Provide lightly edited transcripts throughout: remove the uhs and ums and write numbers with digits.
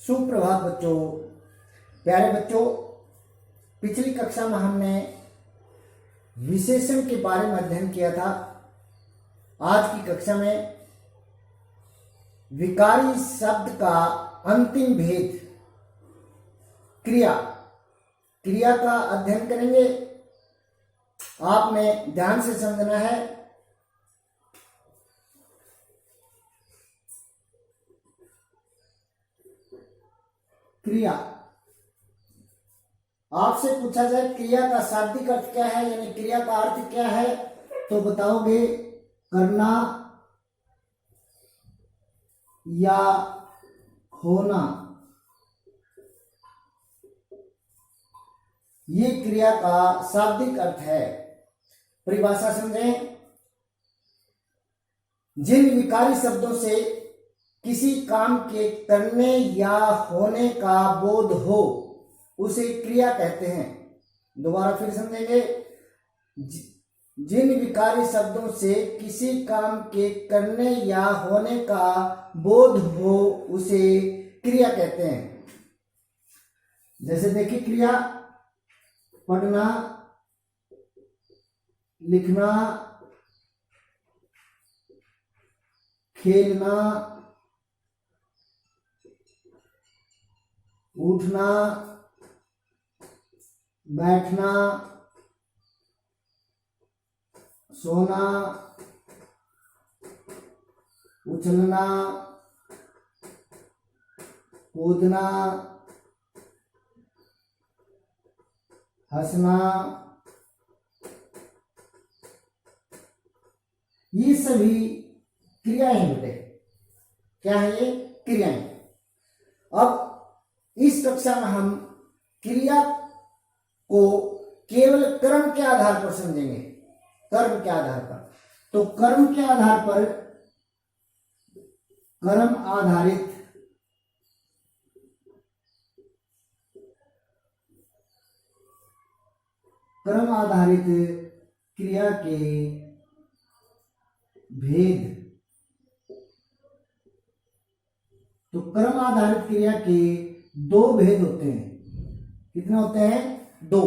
सुप्रभात बच्चों। प्यारे बच्चों, पिछली कक्षा में हमने विशेषण के बारे में अध्ययन किया था। आज की कक्षा में विकारी शब्द का अंतिम भेद क्रिया का अध्ययन करेंगे। आपने ध्यान से समझना है। क्रिया, आपसे पूछा जाए क्रिया का शाब्दिक अर्थ क्या है, यानी क्रिया का अर्थ क्या है, तो बताओगे करना या होना। ये क्रिया का शाब्दिक अर्थ है। परिभाषा समझें। जिन विकारी शब्दों से किसी काम के करने या होने का बोध हो उसे क्रिया कहते हैं। दोबारा फिर समझेंगे। जिन विकारी शब्दों से किसी काम के करने या होने का बोध हो उसे क्रिया कहते हैं। जैसे देखिए, क्रिया पढ़ना, लिखना, खेलना, उठना, बैठना, सोना, उछलना, कूदना, हंसना, ये सभी क्रियाएं हैं बेटे। क्या है ये? क्रियाएं। अब इस कक्षा में हम क्रिया को केवल कर्म के आधार पर समझेंगे। कर्म के आधार पर, तो कर्म के आधार पर कर्म आधारित क्रिया के भेद। तो कर्म आधारित क्रिया के दो भेद होते हैं। कितने होते हैं? दो।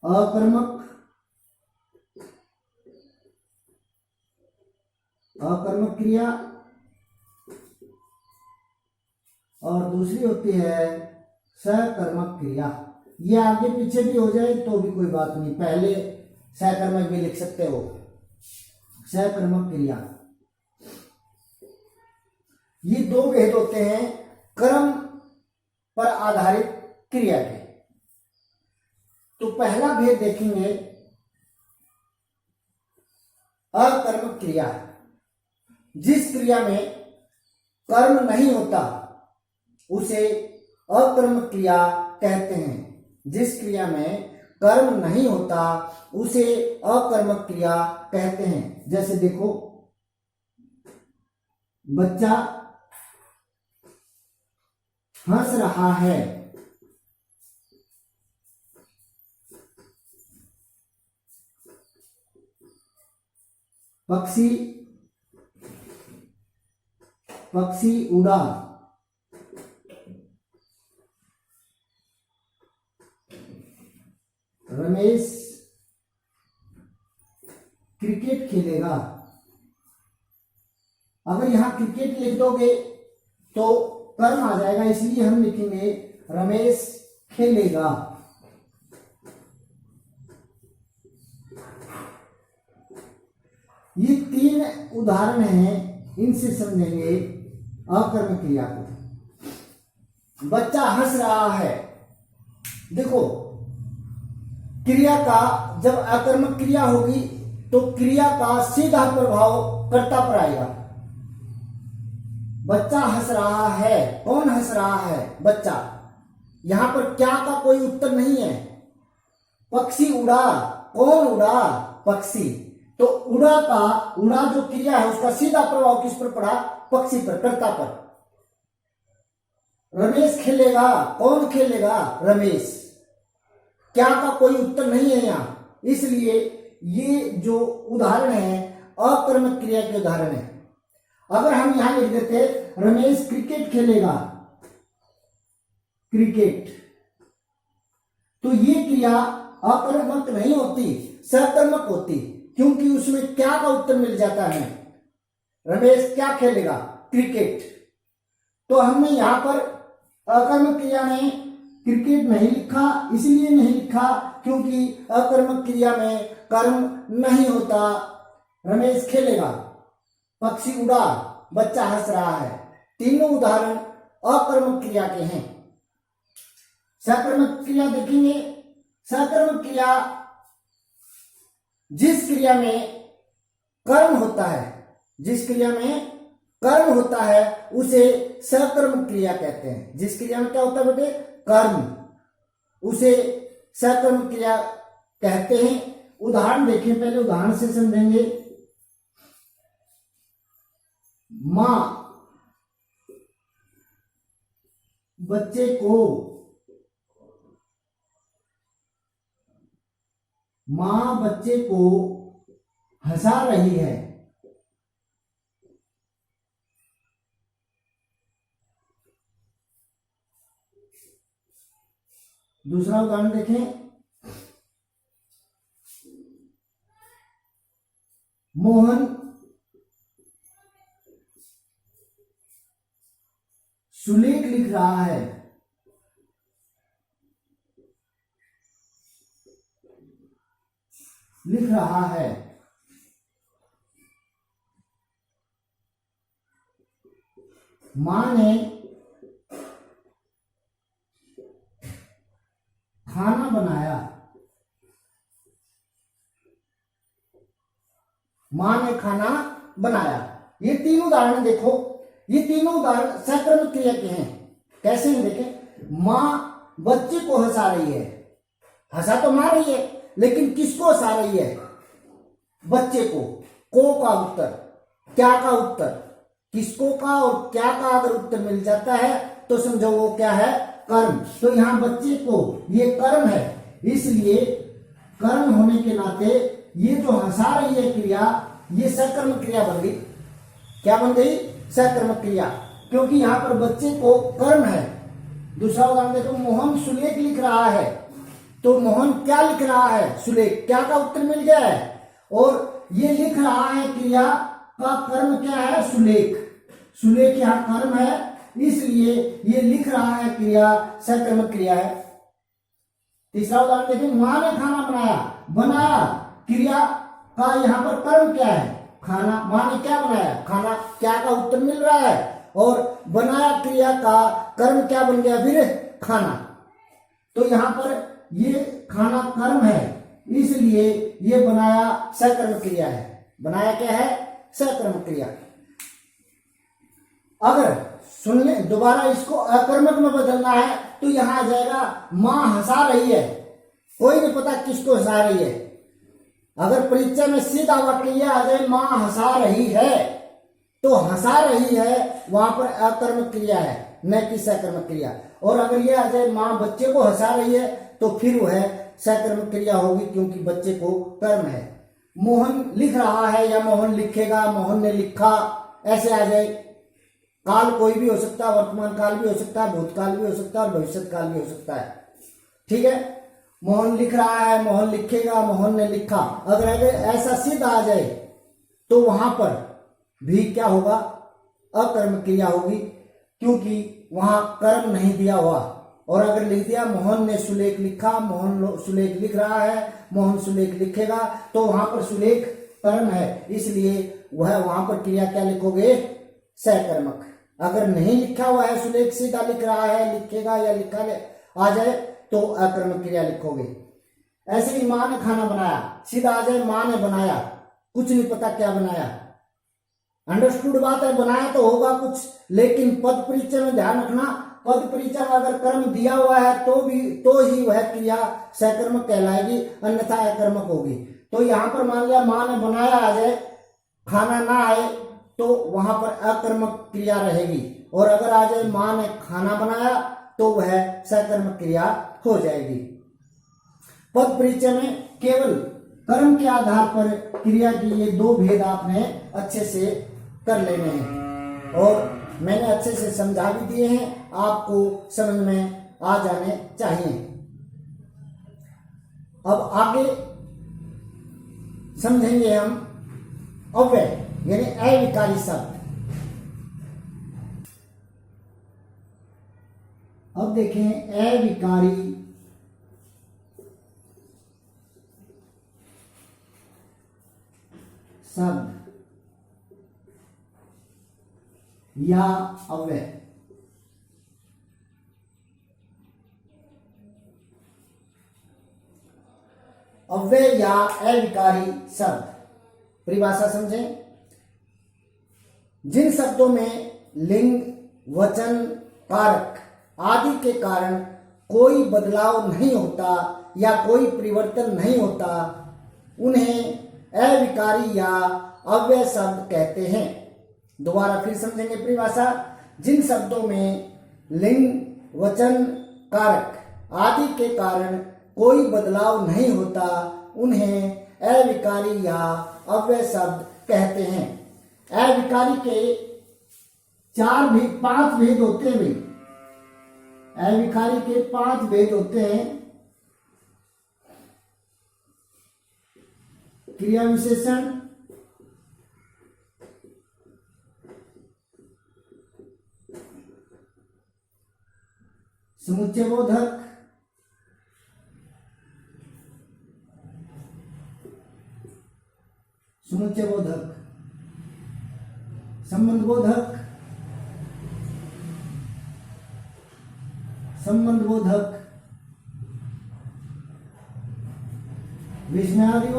अकर्मक क्रिया और दूसरी होती है सकर्मक क्रिया। ये आगे पीछे भी हो जाए तो भी कोई बात नहीं, पहले सकर्मक भी लिख सकते हो। सकर्मक क्रिया, ये दो भेद होते हैं कर्म पर आधारित क्रिया के। तो पहला भेद देखेंगे अकर्मक क्रिया। जिस क्रिया में कर्म नहीं होता उसे अकर्मक क्रिया कहते हैं। जिस क्रिया में कर्म नहीं होता उसे अकर्मक क्रिया कहते हैं। जैसे देखो, बच्चा हंस रहा है। पक्षी उड़ा। रमेश क्रिकेट खेलेगा। अगर यहां क्रिकेट लिख दोगे तो कर्म आ जाएगा, इसलिए हम लिखेंगे रमेश खेलेगा। ये तीन उदाहरण हैं, इनसे समझेंगे अकर्मक क्रिया को। बच्चा हंस रहा है। देखो, क्रिया का जब अकर्मक क्रिया होगी तो क्रिया का सीधा प्रभाव कर्ता पर आएगा। बच्चा हंस रहा है। कौन हंस रहा है? बच्चा। यहां पर क्या का कोई उत्तर नहीं है। पक्षी उड़ा। कौन उड़ा? पक्षी। तो उड़ा जो क्रिया है उसका सीधा प्रभाव किस पर पड़ा? पक्षी पर, कर्ता पर। रमेश खेलेगा। कौन खेलेगा? रमेश। क्या का कोई उत्तर नहीं है यहां, इसलिए ये जो उदाहरण है अकर्मक क्रिया के उदाहरण है। अगर हम यहां लिख देते रमेश क्रिकेट खेलेगा क्रिकेट। तो ये क्रिया अकर्मक नहीं होती, सकर्मक होती, क्योंकि उसमें क्या का उत्तर मिल जाता है। रमेश क्या खेलेगा? क्रिकेट। तो हमने यहां पर अकर्मक क्रिया में क्रिकेट नहीं लिखा, इसलिए नहीं लिखा क्योंकि अकर्मक क्रिया में कर्म नहीं होता। रमेश खेलेगा, पक्षी उड़ा, बच्चा हंस रहा है। तीनों उदाहरण अकर्मक क्रिया के हैं। सकर्मक क्रिया देखेंगे। सकर्मक क्रिया जिस क्रिया में कर्म होता है, जिस क्रिया में कर्म होता है उसे सकर्मक क्रिया कहते हैं। जिस क्रिया में क्या होता है बेटे? कर्म, उसे सकर्मक क्रिया कहते हैं। उदाहरण देखें, पहले उदाहरण से समझेंगे। मां बच्चे को हंसा रही है। दूसरा उदाहरण देखें। मोहन सुलेख लिख रहा है। मां ने खाना बनाया। ये तीन उदाहरण देखो, ये तीनों उदाहरण सकर्मक क्रिया के हैं। कैसे हैं देखें। मां बच्चे को हंसा रही है, हंसा तो मार रही है, लेकिन किसको हंसा रही है? बच्चे को। का उत्तर, क्या का उत्तर, किसको का और क्या का अगर उत्तर मिल जाता है तो समझो वो क्या है? कर्म। तो यहां बच्चे को, ये कर्म है, इसलिए कर्म होने के नाते ये जो हंसा रही है क्रिया, ये सकर्मक क्रिया बन गई। क्या बन गई? सकर्मक क्रिया, क्योंकि यहां पर बच्चे को कर्म है। दूसरा उदाहरण देखो। मोहन सुलेख लिख रहा है। तो मोहन क्या लिख रहा है? सुलेख। क्या का उत्तर मिल गया है। और ये लिख रहा है क्रिया का कर्म क्या है? सुलेख। सुलेख यहां कर्म है, इसलिए ये लिख रहा है क्रिया सकर्मक क्रिया है। तीसरा उदाहरण देखिए। मां ने खाना बनाया। बनाया क्रिया का यहां पर कर्म क्या है? खाना। मां ने क्या बनाया? खाना। क्या का उत्तर मिल रहा है। और बनाया क्रिया का कर्म क्या बन गया फिर? खाना। तो यहां पर ये खाना कर्म है, इसलिए ये बनाया सकर्मक क्रिया है। बनाया क्या है? सकर्मक क्रिया। अगर सुन ले, दोबारा इसको अकर्मक में बदलना है तो यहां आ जाएगा मां हंसा रही है। कोई नहीं पता किसको हंसा रही है। अगर परीक्षा में सीधा वाक्य आ जाए मां हंसा रही है, तो हंसा रही है वहां पर अकर्मक क्रिया है, न कि सकर्मक क्रिया। और अगर ये आ जाए मां बच्चे को हंसा रही है, तो फिर वह सकर्मक क्रिया होगी, क्योंकि बच्चे को कर्म है। मोहन लिख रहा है या मोहन लिखेगा, मोहन ने लिखा, ऐसे आ जाए। काल कोई भी हो सकता है, वर्तमान काल भी हो सकता है, भूतकाल भी हो सकता है और भविष्य काल भी हो सकता है। ठीक है। मोहन लिख रहा है, मोहन लिखेगा, मोहन ने लिखा। अगर ऐसा सिद्ध आ जाए तो वहां पर भी क्या होगा? अकर्मक क्रिया होगी, क्योंकि वहां कर्म नहीं दिया हुआ। और अगर लिख दिया मोहन ने सुलेख लिखा, मोहन सुलेख लिख रहा है, मोहन सुलेख लिखेगा, तो वहां पर सुलेख कर्म है, इसलिए वह वहां पर क्रिया क्या लिखोगे? सकर्मक। अगर नहीं लिखा हुआ है सुलेख, सीधा लिख रहा है, लिखेगा या लिखा आ जाए तो अकर्मक क्रिया लिखोगे। ऐसे ही मां ने खाना बनाया, सीधा आ जाए मां ने बनाया, कुछ नहीं पता क्या बनाया। अंडरस्टूड बात है, बनाया तो होगा कुछ, लेकिन पद परिचय में ध्यान रखना, पद परिचय में अगर कर्म दिया हुआ है तो ही वह क्रिया सकर्मक कहलाएगी, अन्यथा अकर्मक होगी। तो यहां पर मान लिया मां ने बनाया आ जाए, खाना ना आए, तो वहां पर अकर्मक क्रिया रहेगी। और अगर आ जाए मां ने खाना बनाया, तो वह सकर्मक क्रिया हो जाएगी। पद परिचय में केवल कर्म के आधार पर क्रिया की ये दो भेद आपने अच्छे से कर लेने हैं, और मैंने अच्छे से समझा भी दिए हैं, आपको समझ में आ जाने चाहिए। अब आगे समझेंगे हम अव्यय यानी अविकारी शब्द। अब देखें अविकारी शब्द या अव्यय। अव्यय या अविकारी शब्द परिभाषा समझें। जिन शब्दों में लिंग, वचन, कारक आदि के कारण कोई बदलाव नहीं होता या कोई परिवर्तन नहीं होता, उन्हें अविकारी या अव्यय शब्द कहते हैं। दोबारा फिर समझेंगे परिभाषा। जिन शब्दों में लिंग, वचन, कारक आदि के कारण कोई बदलाव नहीं होता, उन्हें अविकारी या अव्यय शब्द कहते हैं। अविकारी के पांच भेद होते हैं। अविकारी के 5 भेद होते हैं। क्रिया विशेषण, समुच्चय बोधक, संबंध बोधक, विस्मयादि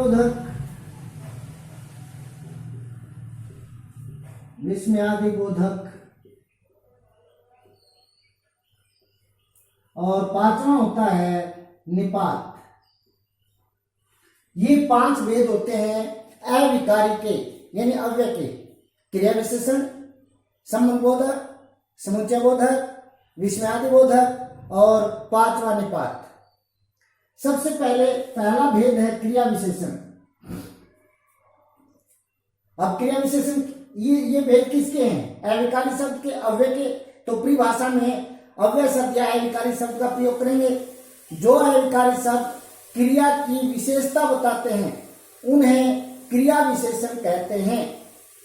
बोधक, और 5वां होता है निपात। ये 5 भेद होते हैं अविकारी के यानी अव्यय के। क्रिया विशेषण, संबंध बोधक, समुच्चय बोधक, विस्मयादि बोधक और 5वां निपात। सबसे पहला भेद है क्रिया विशेषण। अब क्रिया विशेषण ये भेद किसके हैं? अविकारी शब्द के, अव्यय के। तो परिभाषा में अव्यय शब्द या अविकारी शब्द का प्रयोग करेंगे। जो अविकारी शब्द क्रिया की विशेषता बताते हैं, उन्हें क्रिया विशेषण कहते हैं।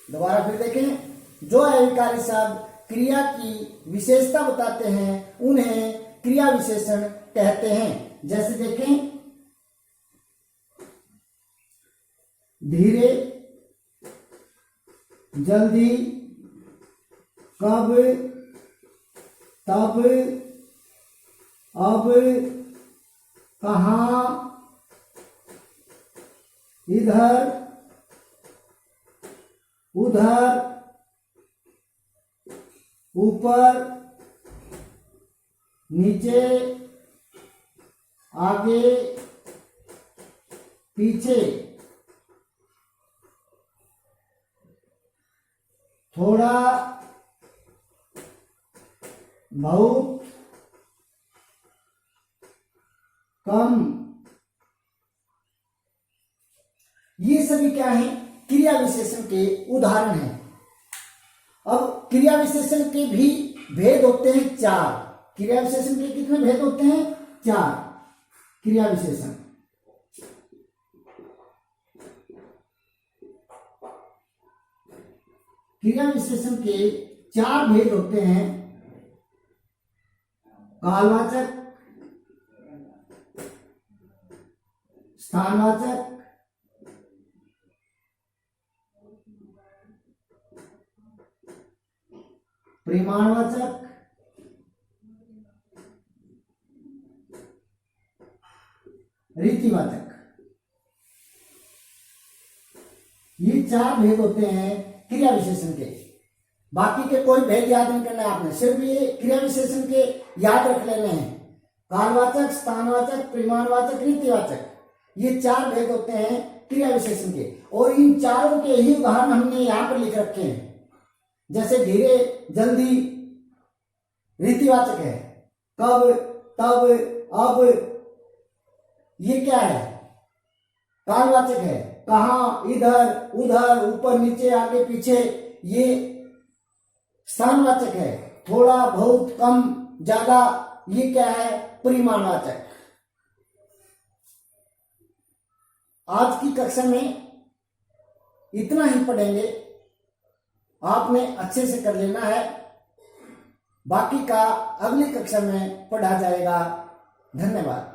दोबारा फिर देखें। जो अविकारी शब्द क्रिया की विशेषता बताते हैं, उन्हें क्रिया विशेषण कहते हैं। जैसे देखें, धीरे, जल्दी, कब, तब, अब, कहां, इधर, उधर, ऊपर, नीचे, आगे, पीछे, थोड़ा, बहुत, कम। ये सभी क्या है? क्रिया विशेषण के उदाहरण हैं। अब क्रिया विशेषण के भी भेद होते हैं 4। क्रिया विशेषण के कितने भेद होते हैं? 4 क्रिया विशेषण। क्रिया विशेषण के 4 भेद होते हैं। कालवाचक, स्थानवाचक, परिमाणवाचक, रीतिवाचक। ये 4 भेद होते हैं क्रिया विशेषण के। बाकी के कोई भेद याद नहीं करना है आपने, सिर्फ ये क्रिया विशेषण के याद रख लेने हैं। कालवाचक, स्थानवाचक, परिमाणवाचक, रीतिवाचक, ये 4 भेद होते हैं क्रिया विशेषण के। और इन चारों के ही उदाहरण हमने यहां पर लिख रखे हैं। जैसे धीरे, जल्दी रीतिवाचक है, कब, तब, अब ये क्या है? कालवाचक है। कहां, इधर, उधर, ऊपर, नीचे, आगे, पीछे ये स्थानवाचक है। थोड़ा, बहुत, कम, ज्यादा ये क्या है? परिमाणवाचक। आज की कक्षा में इतना ही पढ़ेंगे, आपने अच्छे से कर लेना है, बाकी का अगली कक्षा में पढ़ा जाएगा। धन्यवाद।